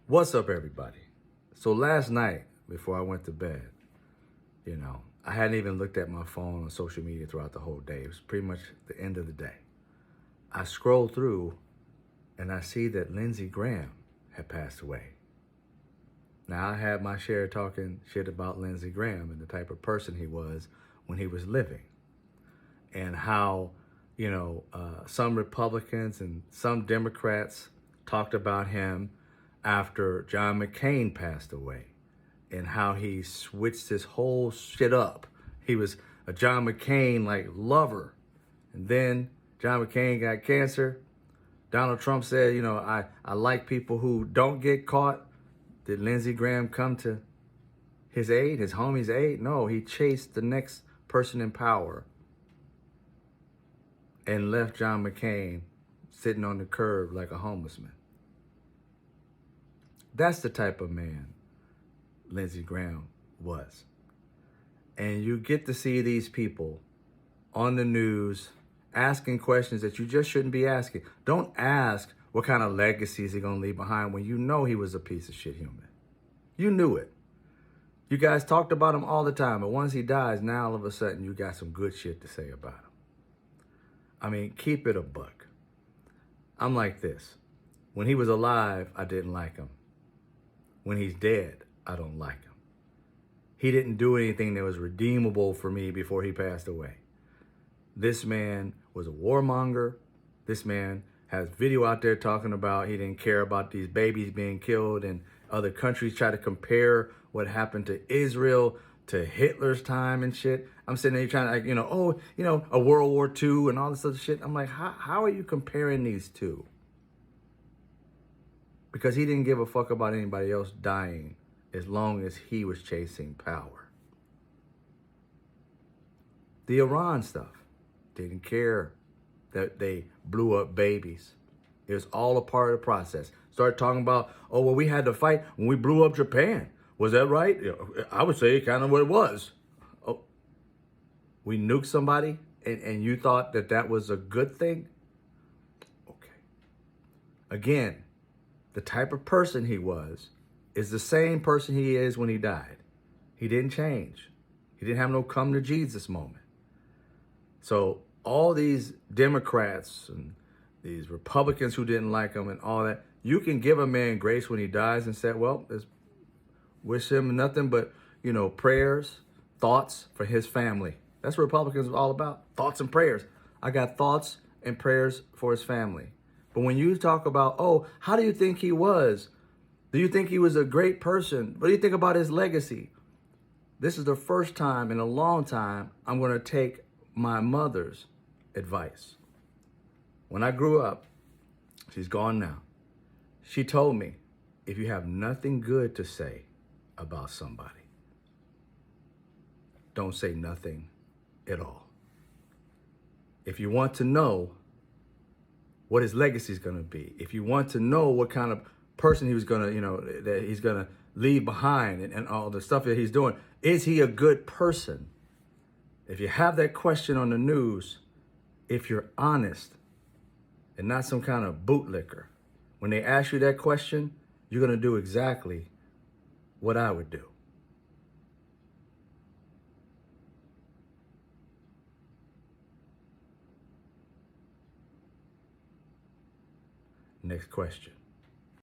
What's up, everybody? So last night, before I went to bed, I hadn't even looked at my phone or social media throughout the whole day. It was pretty much the end of the day. I scrolled through and I see that Lindsey Graham had passed away. Now, I had my share of talking shit about Lindsey Graham and the type of person he was when he was living, and how, some Republicans and some Democrats talked about him after John McCain passed away, and how he switched his whole shit up. He was a John McCain lover, and then John McCain got cancer. Donald Trump said, I like people who don't get caught. Did Lindsey Graham come to his aid, his homie's aid? No, he chased the next person in power and left John McCain sitting on the curb like a homeless man. That's the type of man Lindsey Graham was. And you get to see these people on the news asking questions that you just shouldn't be asking. Don't ask what kind of legacy is he going to leave behind when you know he was a piece of shit human. You knew it. You guys talked about him all the time, but once he dies, now all of a sudden you got some good shit to say about him. I mean, keep it a buck. I'm like this. When he was alive, I didn't like him. When he's dead, I don't like him. He didn't do anything that was redeemable for me before he passed away. This man was a warmonger. This man has video out there talking about he didn't care about these babies being killed, and other countries try to compare what happened to Israel to Hitler's time and shit. I'm sitting there trying to, a World War II and all this other shit. I'm like, how are you comparing these two? Because he didn't give a fuck about anybody else dying as long as he was chasing power. The Iran stuff, didn't care that they blew up babies. It was all a part of the process. Started talking about, we had to fight when we blew up Japan. Was that right? I would say kind of what it was. Oh, we nuked somebody and you thought that was a good thing? Okay. Again, the type of person he was is the same person he is when he died. He didn't change. He didn't have no come to Jesus moment. So all these Democrats and these Republicans who didn't like him and all that, you can give a man grace when he dies and say, well, wish him nothing but, prayers, thoughts for his family. That's what Republicans are all about, thoughts and prayers. I got thoughts and prayers for his family. But when you talk about, how do you think he was? Do you think he was a great person? What do you think about his legacy? This is the first time in a long time I'm going to take my mother's advice. When I grew up, she's gone now. She told me, if you have nothing good to say about somebody, don't say nothing at all. If you want to know what his legacy is going to be, if you want to know what kind of person he was going to, that he's going to leave behind and all the stuff that he's doing, is he a good person? If you have that question on the news, if you're honest and not some kind of bootlicker, when they ask you that question, you're going to do exactly what I would do. Next question.